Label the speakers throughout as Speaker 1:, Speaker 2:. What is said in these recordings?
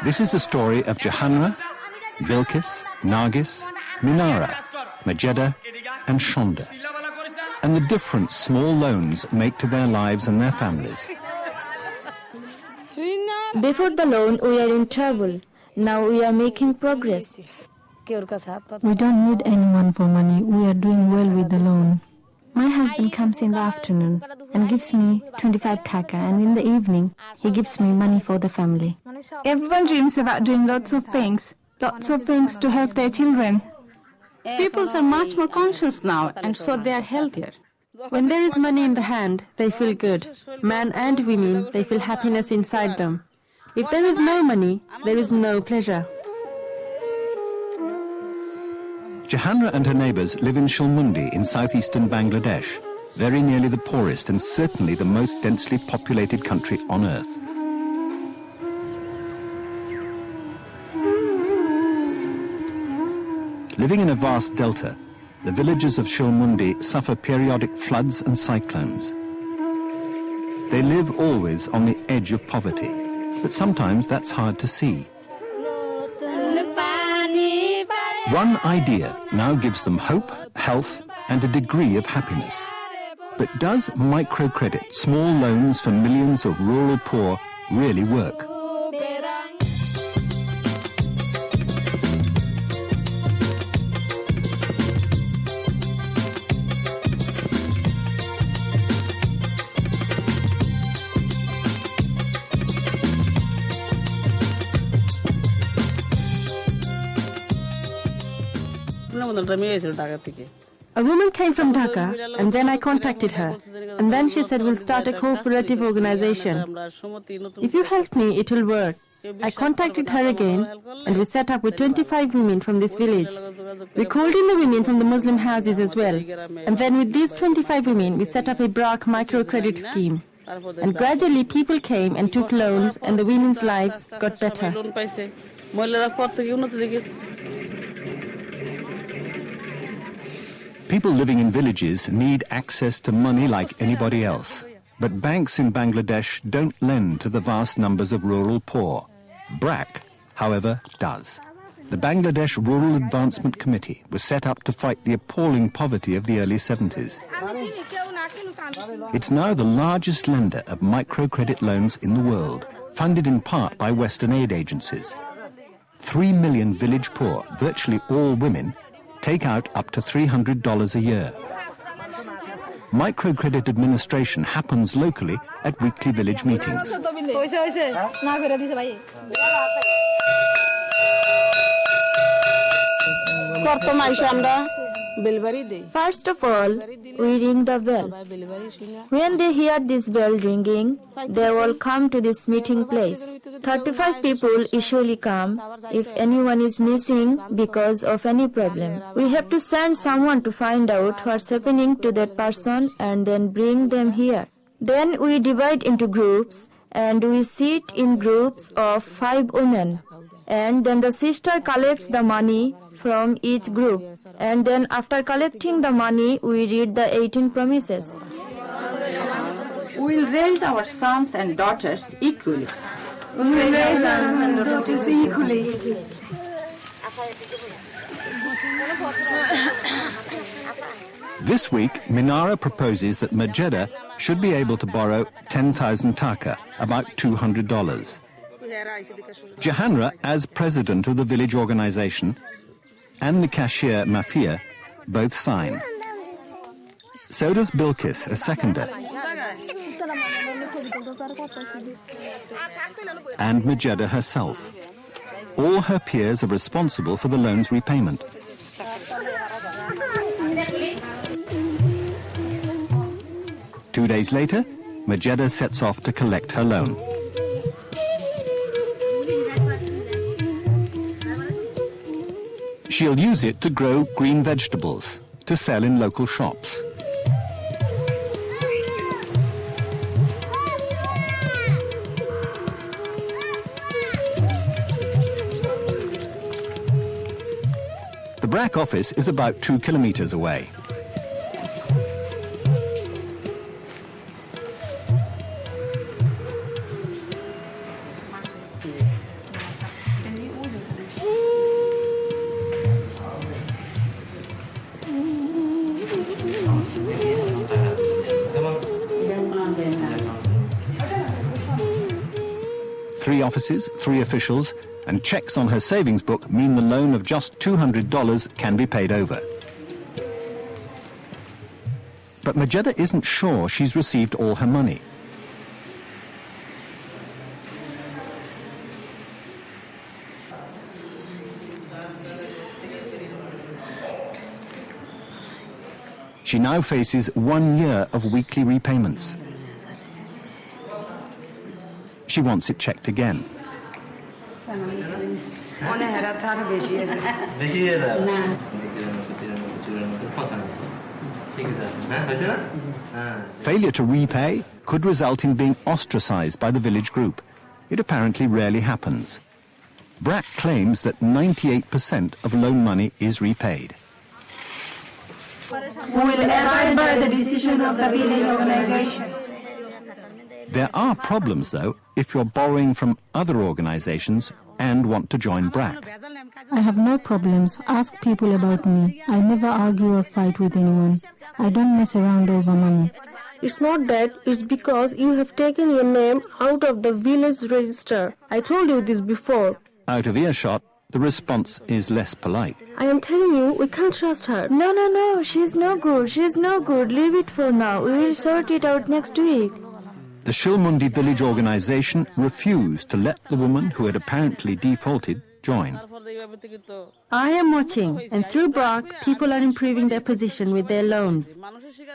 Speaker 1: This is the story of Jahanara, Bilkis, Nargis, Minara, Mageda and Shonda, and the difference small loans make to their lives and their families.
Speaker 2: Before the loan, we are in trouble. Now we are making progress.
Speaker 3: We don't need anyone for money. We are doing well with the loan. My husband comes in the afternoon and gives me 25 taka, and in the evening, he gives me money for the family.
Speaker 4: Everyone dreams about doing lots of things to help their children.
Speaker 5: People are much more conscious now, and so they are healthier.
Speaker 6: When there is money in the hand, they feel good. Men and women, they feel happiness inside them. If there is no money, there is no pleasure.
Speaker 1: Jahanara and her neighbours live in Shilmundi in southeastern Bangladesh, very nearly the poorest and certainly the most densely populated country on earth. Living in a vast delta, the villages of Shilmundi suffer periodic floods and cyclones. They live always on the edge of poverty, but sometimes that's hard to see. One idea now gives them hope, health, and a degree of happiness. But does microcredit, small loans for millions of rural poor, really work?
Speaker 6: A woman came from Dhaka, and then I contacted her. And then she said, we'll start a cooperative organization. If you help me, it will work. I contacted her again, and we set up with 25 women from this village. We called in the women from the Muslim houses as well. And then with these 25 women, we set up a BRAC microcredit scheme. And gradually people came and took loans, and the women's lives got better.
Speaker 1: People living in villages need access to money like anybody else. But banks in Bangladesh don't lend to the vast numbers of rural poor. BRAC, however, does. The Bangladesh Rural Advancement Committee was set up to fight the appalling poverty of the early 70s. It's now the largest lender of microcredit loans in the world, funded in part by Western aid agencies. 3 million village poor, virtually all women, take out up to $300 a year. Microcredit administration happens locally at weekly village meetings.
Speaker 2: First of all, we ring the bell. When they hear this bell ringing, they will come to this meeting place. 35 people usually come if anyone is missing because of any problem. We have to send someone to find out what's happening to that person and then bring them here. Then we divide into groups and we sit in groups of 5 women. And then the sister collects the money from each group. And then after collecting the money, we read the 18 promises.
Speaker 5: We will raise our sons and daughters equally.
Speaker 4: We will raise our sons and daughters equally.
Speaker 1: This week, Minara proposes that Mageda should be able to borrow 10,000 taka, about $200. Jahanara, as president of the village organization, and the cashier Mafia both sign. So does Bilkis, a seconder, and Mageda herself. All her peers are responsible for the loan's repayment. Two days later, Mageda sets off to collect her loan. She'll use it to grow green vegetables to sell in local shops. The BRAC office is about 2 kilometers away. 3 offices, 3 officials, and checks on her savings book mean the loan of just $200 can be paid over. But Mageda isn't sure she's received all her money. She now faces 1 year of weekly repayments. She wants it checked again. Failure to repay could result in being ostracized by the village group. It apparently rarely happens. BRAC claims that 98% of loan money is repaid.
Speaker 4: We will abide by the decision of the village organization.
Speaker 1: There are problems, though, if you're borrowing from other organizations and want to join BRAC.
Speaker 3: I have no problems. Ask people about me. I never argue or fight with anyone. I don't mess around over money.
Speaker 7: It's not that, it's because you have taken your name out of the village register. I told you this before.
Speaker 1: Out of earshot, the response is less polite.
Speaker 7: I am telling you, we can't trust her.
Speaker 2: No, she's no good. She's no good. Leave it for now. We will sort it out next week.
Speaker 1: The Shilmundi village organization refused to let the woman who had apparently defaulted join.
Speaker 6: I am watching, and through BRAC, people are improving their position with their loans.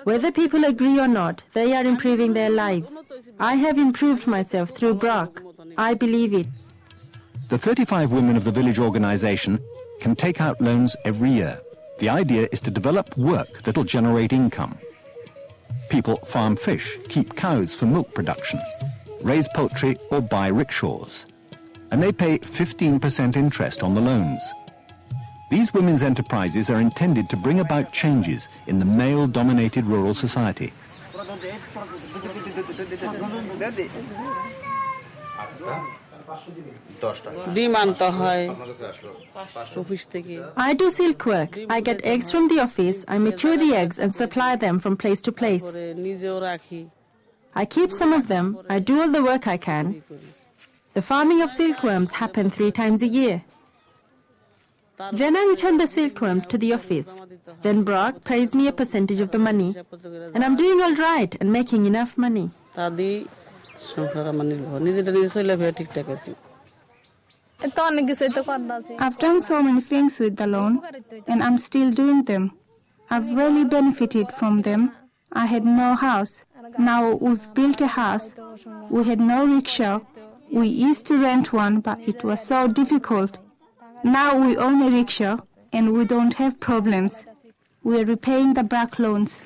Speaker 6: Whether people agree or not, they are improving their lives. I have improved myself through BRAC. I believe it.
Speaker 1: The 35 women of the village organization can take out loans every year. The idea is to develop work that'll generate income. People farm fish, keep cows for milk production, raise poultry or buy rickshaws. And they pay 15% interest on the loans. These women's enterprises are intended to bring about changes in the male-dominated rural society.
Speaker 6: I do silk work. I get eggs from the office, I mature the eggs and supply them from place to place. I keep some of them, I do all the work I can. The farming of silkworms happens 3 times a year. Then I return the silkworms to the office. Then BRAC pays me a percentage of the money. And I'm doing all right and making enough money.
Speaker 4: I've done so many things with the loan, and I'm still doing them. I've really benefited from them. I had no house. Now we've built a house. We had no rickshaw. We used to rent one, but it was so difficult. Now we own a rickshaw, and we don't have problems. We're repaying the BRAC loans.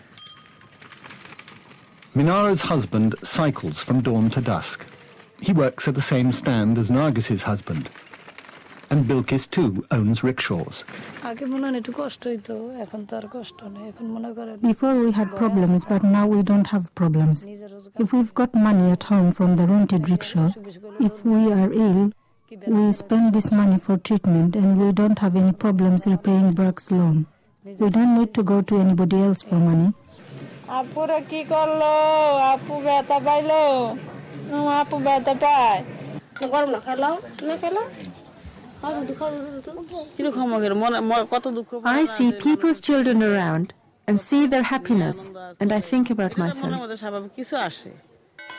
Speaker 1: Minara's husband cycles from dawn to dusk. He works at the same stand as Nargis's husband. And Bilkis too owns rickshaws.
Speaker 3: Before we had problems, but now we don't have problems. If we've got money at home from the rented rickshaw, if we are ill, we spend this money for treatment and we don't have any problems repaying BRAC's loan. We don't need to go to anybody else for money.
Speaker 6: I see people's children around and see their happiness, and I think about myself.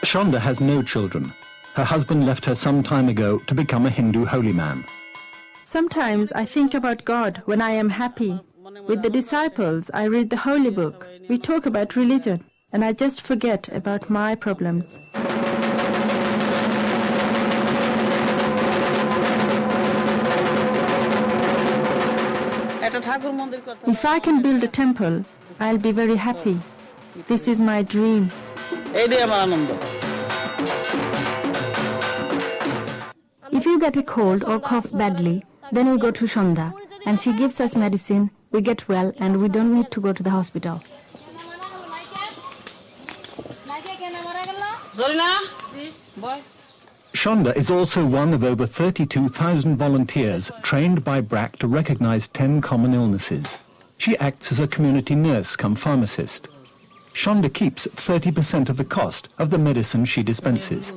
Speaker 1: Shondha has no children. Her husband left her some time ago to become a Hindu holy man.
Speaker 6: Sometimes I think about God when I am happy. With the disciples, I read the holy book. We talk about religion, and I just forget about my problems. If I can build a temple, I'll be very happy. This is my dream.
Speaker 3: If you get a cold or cough badly, then we go to Shondha, and she gives us medicine, we get well, and we don't need to go to the hospital.
Speaker 1: Shondha is also one of over 32,000 volunteers trained by BRAC to recognize 10 common illnesses. She acts as a community nurse cum pharmacist. Shondha keeps 30% of the cost of the medicine she dispenses.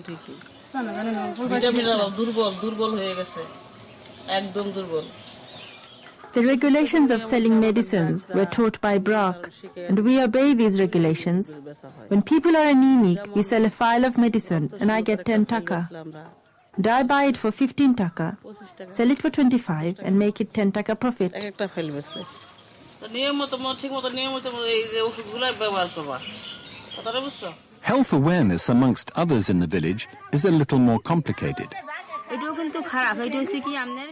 Speaker 6: The regulations of selling medicines were taught by BRAC, and we obey these regulations. When people are anemic, we sell a file of medicine and I get 10 taka. And I buy it for 15 taka, sell it for 25 and make it 10 taka profit.
Speaker 1: Health awareness amongst others in the village is a little more complicated.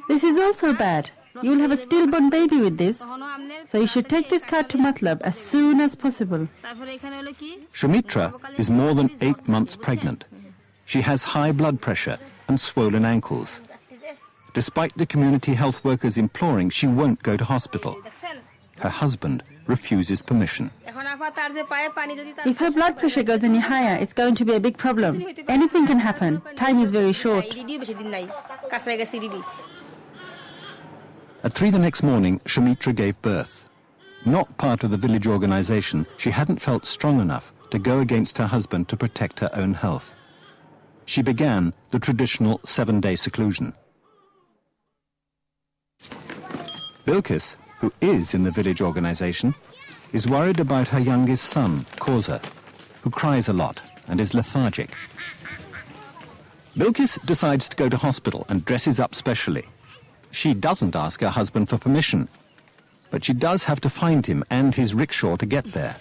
Speaker 6: This is also bad. You will have a stillborn baby with this, so you should take this card to Matlab as soon as possible.
Speaker 1: Shumitra is more than 8 months pregnant. She has high blood pressure and swollen ankles. Despite the community health workers imploring, she won't go to hospital. Her husband refuses permission.
Speaker 6: If her blood pressure goes any higher, it's going to be a big problem. Anything can happen. Time is very short.
Speaker 1: At 3 the next morning, Shumitra gave birth. Not part of the village organization, she hadn't felt strong enough to go against her husband to protect her own health. She began the traditional 7-day seclusion. Bilkis, who is in the village organization, is worried about her youngest son, Koza, who cries a lot and is lethargic. Bilkis decides to go to hospital and dresses up specially. She doesn't ask her husband for permission, but she does have to find him and his rickshaw to get there.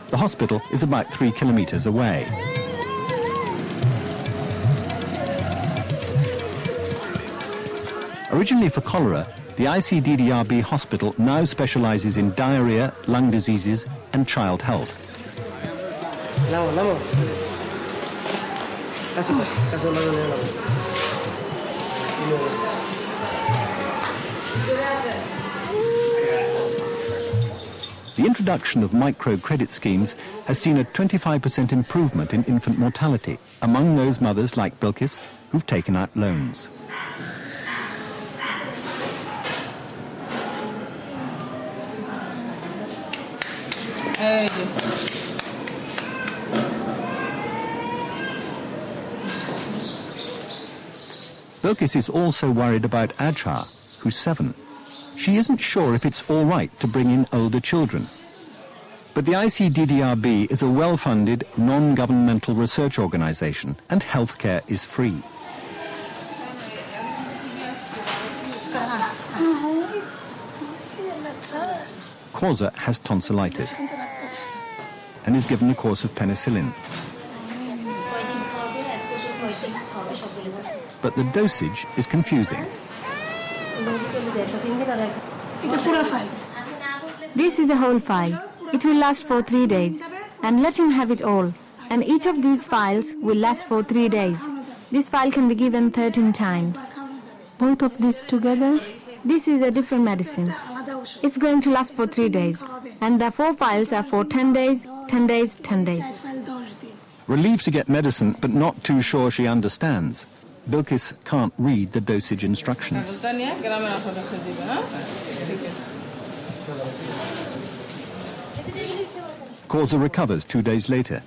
Speaker 1: The hospital is about 3 kilometers away. Originally for cholera, the ICDDRB hospital now specializes in diarrhea, lung diseases and child health. The introduction of microcredit schemes has seen a 25% improvement in infant mortality among those mothers like Bilkis who've taken out loans. Bilkis is also worried about Ajha, who's 7. She isn't sure if it's all right to bring in older children. But the ICDDRB is a well-funded, non-governmental research organization, and healthcare is free. Koza has tonsillitis and is given a course of penicillin. But the dosage is confusing.
Speaker 3: This is a whole file. It will last for 3 days. And let him have it all. And each of these files will last for 3 days. This file can be given 13 times.
Speaker 7: Both of these together?
Speaker 3: This is a different medicine. It's going to last for 3 days. And the 4 files are for 10 days, 10 days, 10 days.
Speaker 1: Relieved to get medicine, but not too sure she understands, Bilkis can't read the dosage instructions. Koza recovers 2 days later.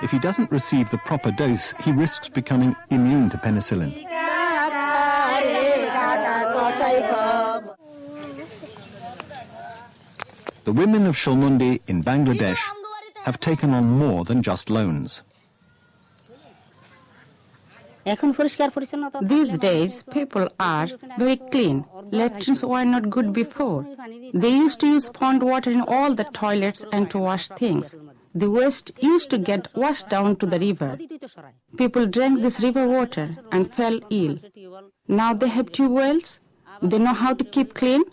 Speaker 1: If he doesn't receive the proper dose, he risks becoming immune to penicillin. The women of Shalmundi in Bangladesh have taken on more than just loans.
Speaker 5: These days, people are very clean. Latrines were not good before. They used to use pond water in all the toilets and to wash things. The waste used to get washed down to the river. People drank this river water and fell ill. Now they have tube wells. They know how to keep clean,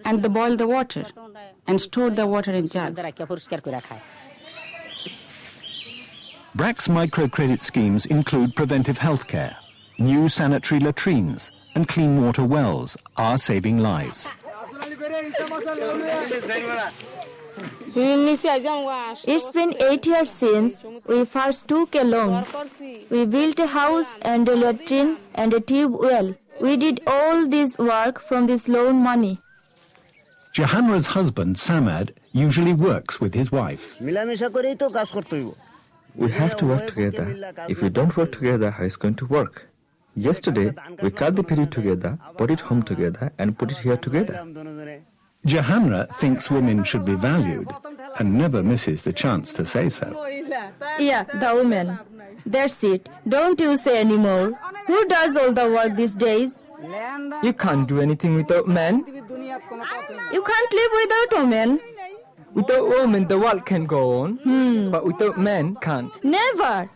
Speaker 5: and they boil the water and store the water in jugs.
Speaker 1: BRAC's microcredit schemes include preventive health care. New sanitary latrines and clean water wells are saving lives.
Speaker 2: It's been 8 years since we first took a loan. We built a house and a latrine and a tube well. We did all this work from this loan money.
Speaker 1: Jahanara's husband, Samad, usually works with his wife.
Speaker 8: We have to work together. If we don't work together, how is it going to work? Yesterday, we cut the peri together, brought it home together, and put it here together.
Speaker 1: Jahanara thinks women should be valued and never misses the chance to say so.
Speaker 2: Yeah, the woman. That's it. Don't you say anymore. Who does all the work these days?
Speaker 9: You can't do anything without men.
Speaker 2: You can't live without women.
Speaker 9: Without women, the world can go on, but without men, can't.
Speaker 2: Never.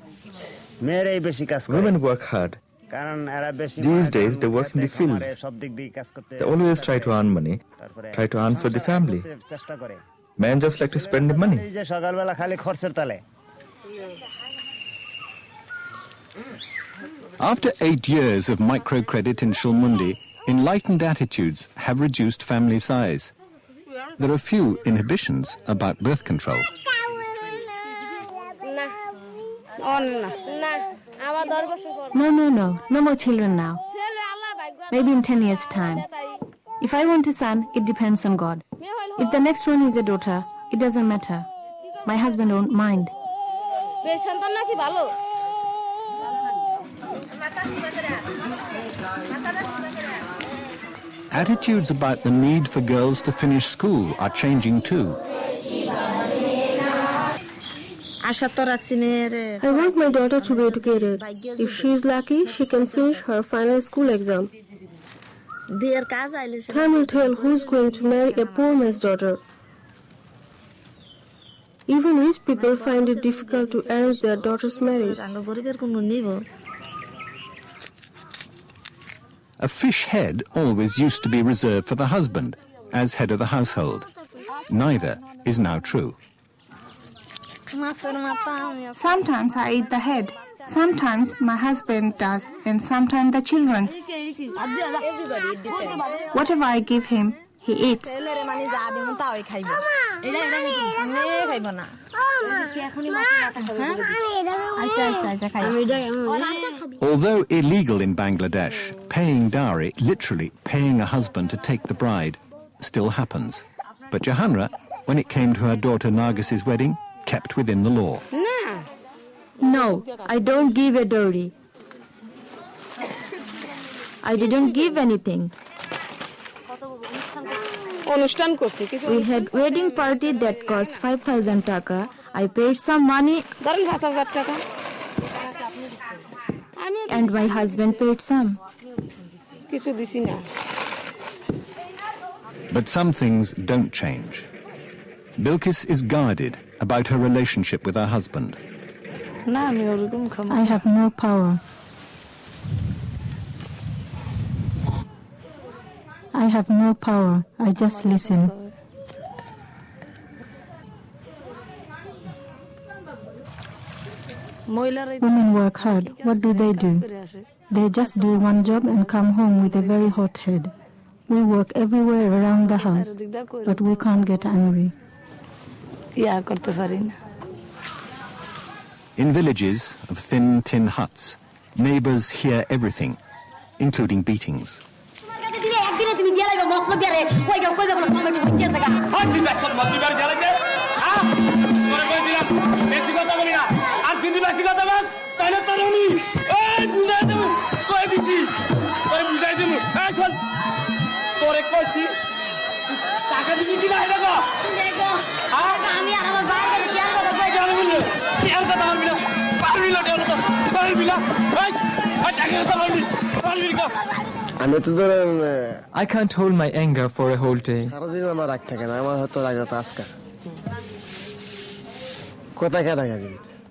Speaker 8: Women work hard. These days, they work in the fields. They always try to earn money, try to earn for the family. Men just like to spend the money.
Speaker 1: After 8 years of microcredit in Shulmundi, enlightened attitudes have reduced family size. There are few inhibitions about birth control.
Speaker 3: No more children now. Maybe in 10 years' time. If I want a son, it depends on God. If the next one is a daughter, it doesn't matter. My husband won't mind.
Speaker 1: Attitudes about the need for girls to finish school are changing too.
Speaker 7: I want my daughter to be educated. If she is lucky, she can finish her final school exam. Time will tell who's going to marry a poor man's daughter. Even rich people find it difficult to arrange their daughter's marriage.
Speaker 1: A fish head always used to be reserved for the husband as head of the household. Neither is now true.
Speaker 4: Sometimes I eat the head. Sometimes my husband does, and sometimes the children. Whatever I give him, he eats.
Speaker 1: Although illegal in Bangladesh, paying dowry, literally paying a husband to take the bride, still happens. But Jahanara, when it came to her daughter Nargis's wedding, kept within the law.
Speaker 2: No, I don't give a dowry. I didn't give anything. We had wedding party that cost 5,000 taka. I paid some money and my husband paid some.
Speaker 1: But some things don't change. Bilkis is guarded about her relationship with her husband.
Speaker 3: I have no power. I have no power. I just listen. Women work hard. What do? They just do one job and come home with a very hot head. We work everywhere around the house, but we can't get angry.
Speaker 1: In villages of thin tin huts, neighbors hear everything, including beatings.
Speaker 9: I can't hold my anger for a whole day.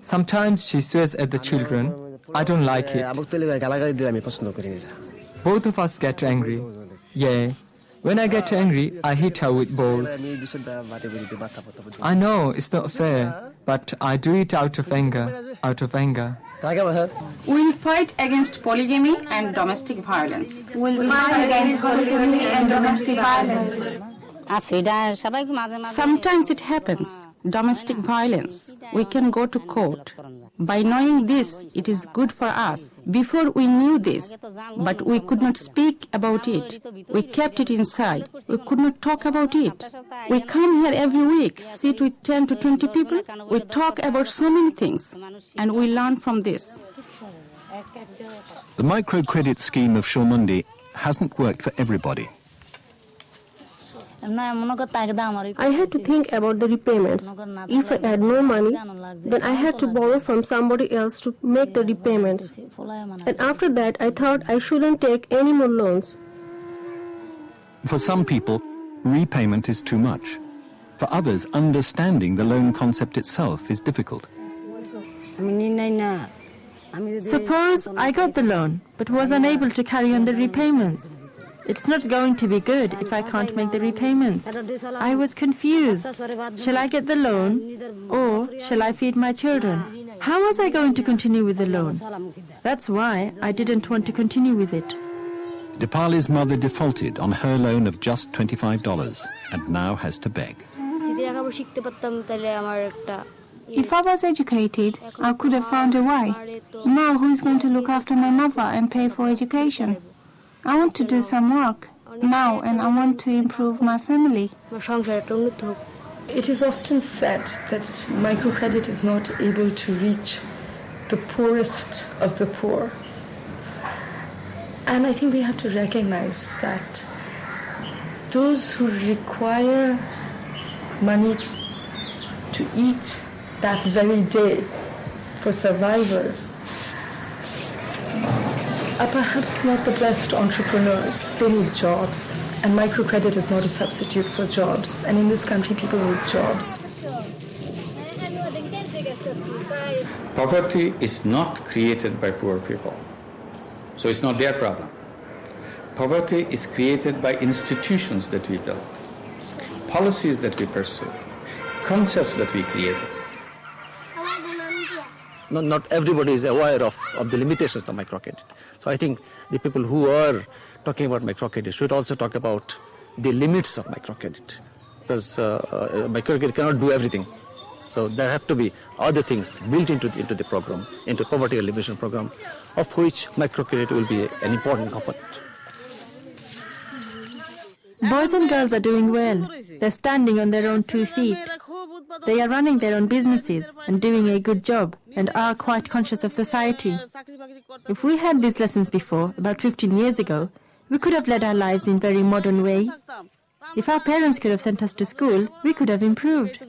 Speaker 9: Sometimes she swears at the children. I don't like it. Both of us get angry. Yeah. When I get angry, I hit her with balls. I know it's not fair, but I do it out of anger.
Speaker 5: We'll fight against polygamy and domestic violence. Sometimes it happens, domestic violence. We can go to court. By knowing this, it is good for us. Before we knew this, but we could not speak about it. We kept it inside. We could not talk about it. We come here every week, sit with 10 to 20 people. We talk about so many things, and we learn from this.
Speaker 1: The microcredit scheme of Shulmundi hasn't worked for everybody.
Speaker 7: I had to think about the repayments. If I had no money, then I had to borrow from somebody else to make the repayments. And after that, I thought I shouldn't take any more loans.
Speaker 1: For some people, repayment is too much. For others, understanding the loan concept itself is difficult.
Speaker 6: Suppose I got the loan, but was unable to carry on the repayments. It's not going to be good if I can't make the repayments. I was confused. Shall I get the loan or shall I feed my children? How was I going to continue with the loan? That's why I didn't want to continue with it.
Speaker 1: Dipali's mother defaulted on her loan of just $25 and now has to beg.
Speaker 4: If I was educated, I could have found a way. Now who is going to look after my mother and pay for education? I want to do some work now and I want to improve my family.
Speaker 10: It is often said that microcredit is not able to reach the poorest of the poor. And I think we have to recognize that those who require money to eat that very day for survival are perhaps not the best entrepreneurs. They need jobs, and microcredit is not a substitute for jobs. And in this country, people need jobs.
Speaker 11: Poverty is not created by poor people, so it's not their problem. Poverty is created by institutions that we build, policies that we pursue, concepts that we create.
Speaker 12: Not everybody is aware of the limitations of microcredit. So I think the people who are talking about microcredit should also talk about the limits of microcredit, because microcredit cannot do everything. So there have to be other things built into the program, into poverty alleviation program, of which microcredit will be an important component.
Speaker 6: Boys and girls are doing well. They're standing on their own 2 feet. They are running their own businesses and doing a good job and are quite conscious of society. If we had these lessons before, about 15 years ago, we could have led our lives in a very modern way. If our parents could have sent us to school, we could have improved.